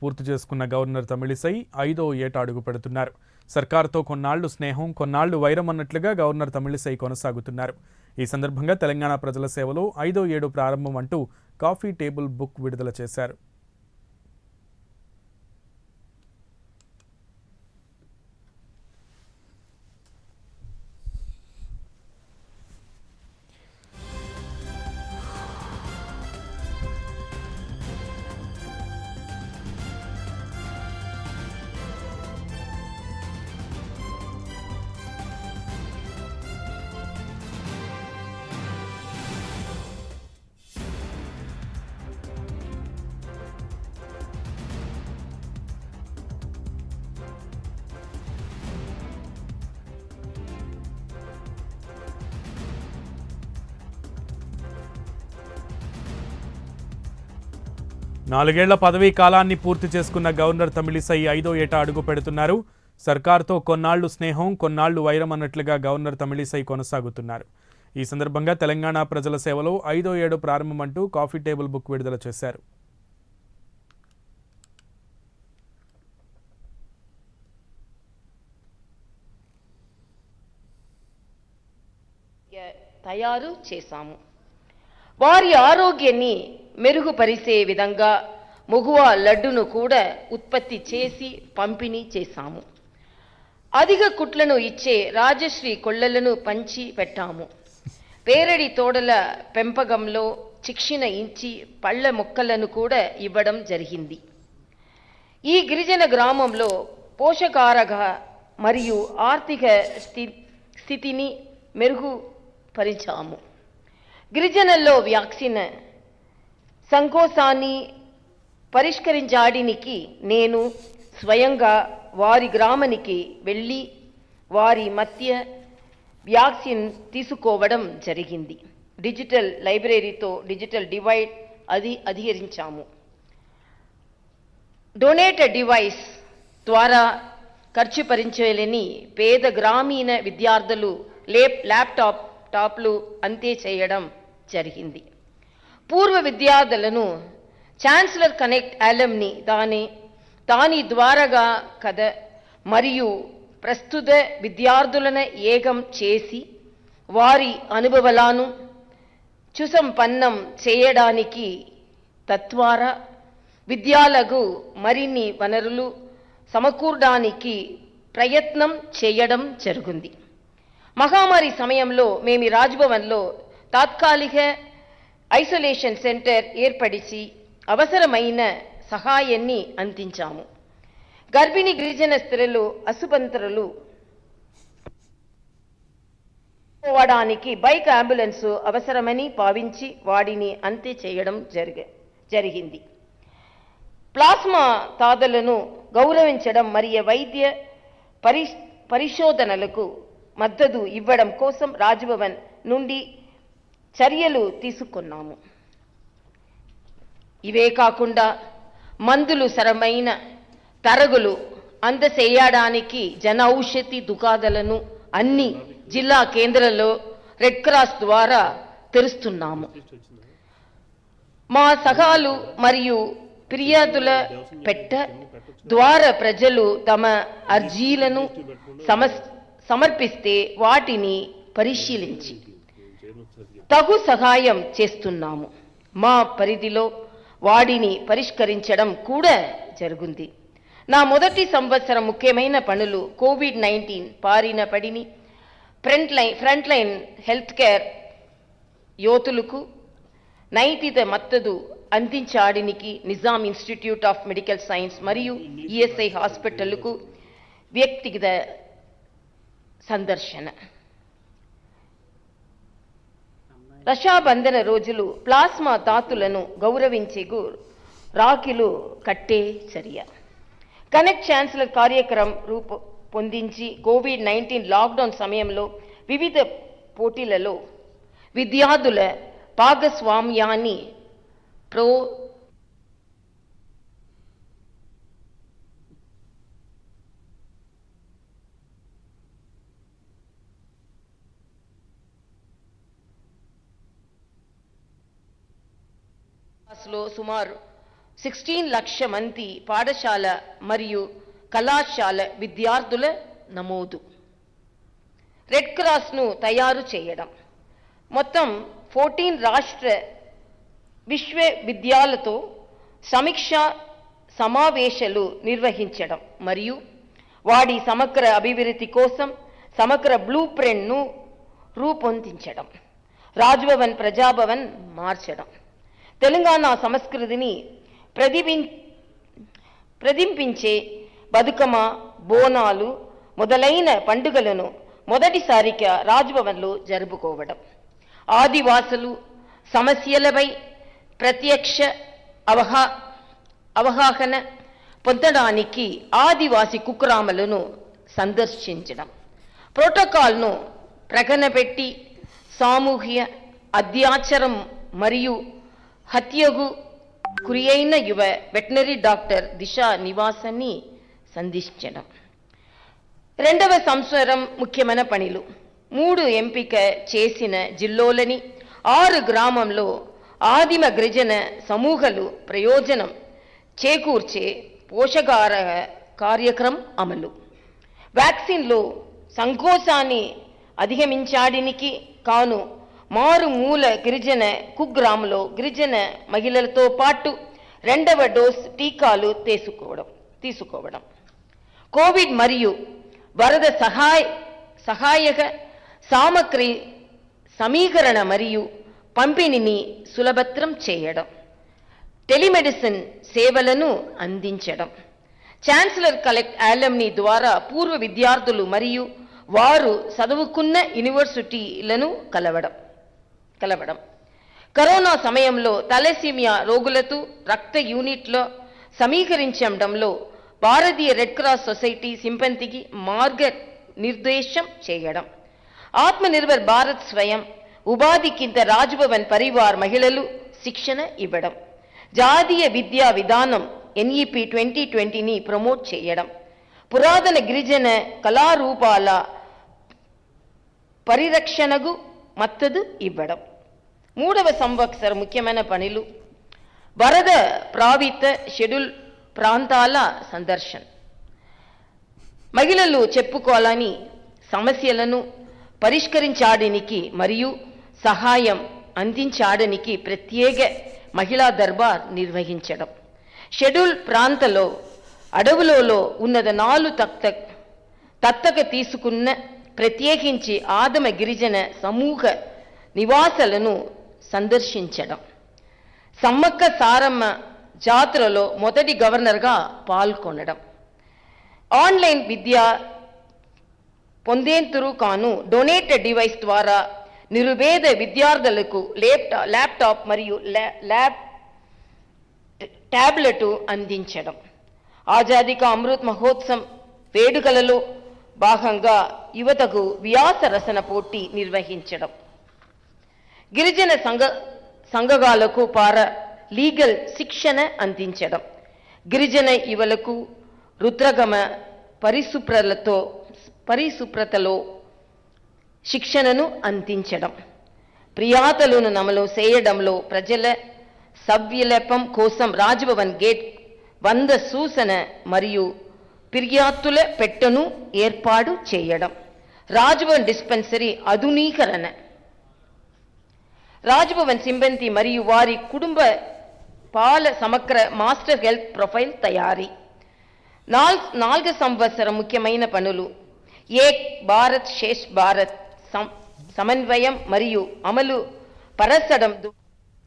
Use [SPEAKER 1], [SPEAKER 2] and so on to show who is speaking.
[SPEAKER 1] పూర్తి చేసుకున్న గవర్నర్ తమిళిసై 5వ ఏట అడుగు పెడుతున్నారు. సర్కారుతో కొన్నాళ్లు స్నేహం, కొన్నాళ్లు వైరం అన్నట్లుగా గవర్నర్ తమిళిసై కొనసాగుతున్నారు. ఈ సందర్భంగా తెలంగాణ ప్రజల సేవలో 5వ ఏడు ప్రారంభం అంటూ కాఫీ టేబుల్ బుక్ విడుదల చేశారు. నాలుగేళ్ల పదవీ కాలాన్ని పూర్తి చేసుకున్న గవర్నర్ తమిళిసై 5వ ఏట అడుగు పెడుతున్నారు. సర్కారుతో కొన్నాళ్లు స్నేహం, కొన్నాళ్లు వైరం అన్నట్లుగా గవర్నర్ తమిళిసై కొనసాగుతున్నారు. ఈ సందర్భంగా తెలంగాణ ప్రజల సేవలో 5వ ఏడు ప్రారంభం అంటూ కాఫీ టేబుల్ బుక్ విడుదల చేశారు.
[SPEAKER 2] తయారు చేశాము. వారి ఆరోగ్యాన్ని మెరుగుపరిచే విధంగా ముగువ లడ్డును కూడా ఉత్పత్తి చేసి పంపిణీ చేశాము. అధిక కుట్లను ఇచ్చే రాజశ్రీ కొళ్లలను పంచి పెట్టాము. పేరడి తోడల పెంపకంలో శిక్షణ ఇచ్చి పళ్ళ మొక్కలను కూడా ఇవ్వడం జరిగింది. ఈ గిరిజన గ్రామంలో పోషకారక మరియు ఆర్థిక స్థితిని మెరుగుపరిచాము. గిరిజనుల్లో వ్యాక్సిన్ సంకోచాన్ని పరిష్కరించడానికి నేను స్వయంగా వారి గ్రామానికి వెళ్ళి వారి మధ్య వ్యాక్సిన్ తీసుకోవడం జరిగింది. డిజిటల్ లైబ్రరీతో డిజిటల్ డివైడ్ అధిగరించాము. డొనేటెడ్ డివైస్ ద్వారా ఖర్చు భరించలేని పేద గ్రామీణ విద్యార్థులు ల్యాప్టాప్లు అంతే చేయడం జరిగింది. పూర్వ విద్యార్థులను ఛాన్సలర్ కనెక్ట్ అలమ్ని దాని ద్వారాగా కథ మరియు ప్రస్తుత విద్యార్థులను ఏకం చేసి వారి అనుభవాలను సుసంపన్నం చేయడానికి తద్వారా విద్యాలకు మరిన్ని వనరులు సమకూర్చడానికి ప్రయత్నం చేయడం జరుగుతుంది. మహామారి సమయంలో మేము రాజ్భవన్లో తాత్కాలిక ఐసోలేషన్ సెంటర్ ఏర్పడిచి అవసరమైన సహాయాన్ని అందించాము. గర్భిణీ గిరిజన స్త్రీలు ఆసుపత్రులు పోవడానికి బైక్ అంబులెన్స్ అవసరమని భావించి వాడిని అంతే చేయడం జరిగింది. ప్లాస్మా దాతలను గౌరవించడం మరియు వైద్య పరిశోధనలకు మద్దతు ఇవ్వడం కోసం రాజ్భవన్ నుండి చర్యలు తీసుకున్నాము. ఇవే కాకుండా మందులు సరమైన తరగులు అందచేయడానికి జన ఔషధి దుకాణాలను అన్ని జిల్లా కేంద్రాల్లో రెడ్ క్రాస్ ద్వారా తెరుస్తున్నాము. మా సహాలు మరియు ఫిర్యాదుల పెట్ట ద్వారా ప్రజలు తమ అర్జీలను సమర్పిస్తే వాటిని పరిశీలించి తగు సహాయం చేస్తున్నాము. మా పరిధిలో వాడిని పరిష్కరించడం కూడా జరుగుతుంది. నా మొదటి సంవత్సరం ముఖ్యమైన పనులు కోవిడ్-19 బారిన పడిని ఫ్రంట్ లైన్ హెల్త్ కేర్ యోధులకు నైతిక మద్దతు అందించడానికి Nizam institute of medical science మరియు ఈఎస్ఐ హాస్పిటళ్లకు వ్యక్తిగత సందర్శన. రక్షాబంధన రోజులు ప్లాస్మా దాతలను గౌరవించే రాఖీలు కట్టే చర్య. కనెక్ట్ ఛాన్సలర్ కార్యక్రమం రూపొందించి కోవిడ్-19 లాక్డౌన్ సమయంలో వివిధ పోటీలలో విద్యార్థుల భాగస్వామ్యాన్ని సుమారు 16 లక్షల మంది పాఠశాల మరియు కళాశాల విద్యార్థుల నమోదు. రెడ్ క్రాస్ను తయారు చేయడం. మొత్తం 14 రాష్ట్ర విశ్వవిద్యాలయాలతో సమీక్ష సమావేశాలు నిర్వహించడం మరియు వాడి సమగ్ర అభివృద్ధి కోసం సమగ్ర బ్లూ ప్రింట్ను రూపొందించడం. రాజ్భవన్ ప్రజాభవన్ మార్చడం. తెలంగాణ సంస్కృతిని ప్రతిబింబించే బతుకమ్మ, బోనాలు మొదలైన పండుగలను మొదటిసారిగా రాజ్భవన్లో జరుపుకోవడం. ఆదివాసులు సమస్యలపై ప్రత్యక్ష అవగాహన పొందడానికి ఆదివాసి కుగ్రామాలను సందర్శించడం. ప్రోటోకాల్ను ప్రకటనపెట్టి సామూహిక అత్యాచారం మరియు హత్యకు గురైన యువ వెటనరీ డాక్టర్ దిశ నివాసాన్ని సందర్శించడం. 2వ సంవత్సరం ముఖ్యమైన పనులు. 3 ఎంపిక చేసిన జిల్లాలని 6 గ్రామంలో ఆదిమ గిరిజన సమూహాలు ప్రయోజనం చేకూర్చే పోషకాహార కార్యక్రమం అమలు. వ్యాక్సిన్లో సంకోచాన్ని అధిగమించడానికి కాను మారుమూల గిరిజన కుగ్రామంలో గిరిజన మహిళలతో పాటు 2వ డోస్ టీకాలు తీసుకోవడం. కోవిడ్ మరియు వరద సహాయక సామగ్రి సమీకరణ మరియు పంపిణీని సులభతరం చేయడం. టెలిమెడిసిన్ సేవలను అందించడం. ఛాన్సలర్ కలెక్ట్ అలుమ్ని ద్వారా పూర్వ విద్యార్థులు మరియు వారు చదువుకున్న యూనివర్సిటీలను కలవడం. కరోనా సమయంలో తలసీమియా రోగులతో రక్త యూనిట్లో సమీకరించడంలో భారతీయ రెడ్ క్రాస్ సొసైటీ సిబ్బందికి మార్గనిర్దేశం చేయడం. ఆత్మనిర్భర్ భారత్ స్వయం ఉపాధి కింద రాజ్భవన్ పరివార్ మహిళలు శిక్షణ ఇవ్వడం. జాతీయ విద్యా విధానం NEP 2020ని ప్రమోట్ చేయడం. పురాతన గిరిజన కళారూపాల పరిరక్షణకు మద్దతు ఇవ్వడం. 3వ సంవత్సరం ముఖ్యమైన పనులు. వరద ప్రభావిత షెడ్యూల్ ప్రాంతాల సందర్శన. మహిళలు చెప్పుకోవాలని సమస్యలను పరిష్కరించడానికి మరియు సహాయం అందించడానికి ప్రత్యేక మహిళా దర్బార్ నిర్వహించడం. షెడ్యూల్ ప్రాంతంలో అడవులలో ఉన్నది 4 దత్తత తీసుకున్న ప్రత్యేకించి ఆదిమ గిరిజన సమూహ నివాసాలను సందర్శించడం. సమ్మక్క సారమ్మ జాతరలో మొదటి గవర్నర్గా పాల్గొనడం. ఆన్లైన్ విద్య పొందేందుకు కాను డొనేటెడ్ డివైస్ ద్వారా నిరుపేద విద్యార్థులకు ల్యాప్టాప్ మరియు ట్యాబ్లెట్ అందించడం. ఆజాదీ కా అమృత్ మహోత్సవం వేడుకలలో భాగంగా యువతకు వ్యాస రచన పోటీ నిర్వహించడం. గిరిజన సంఘాలకు లీగల్ శిక్షణ అందించడం. గిరిజన యువలకు రుద్రగమ పరిశుభ్రతలో శిక్షణను అందించడం. ఫిర్యాదులను నమలు చేయడంలో ప్రజల సవ్యలపం కోసం రాజ్భవన్ గేట్ 100 సూచన మరియు ఫిర్యాదుల పెట్టెను ఏర్పాటు చేయడం. రాజ్భవన్ డిస్పెన్సరీ ఆధునీకరణ. రాజ్భవన్ సిబ్బంది మరియు వారి కుటుంబ పాల సమగ్ర మాస్టర్ హెల్త్ ప్రొఫైల్ తయారీ. 4వ సంవత్సరం ముఖ్యమైన పనులు. ఏక్ భారత్ శ్రేష్ఠ భారత్ సమన్వయం మరియు అమలు పరచడం.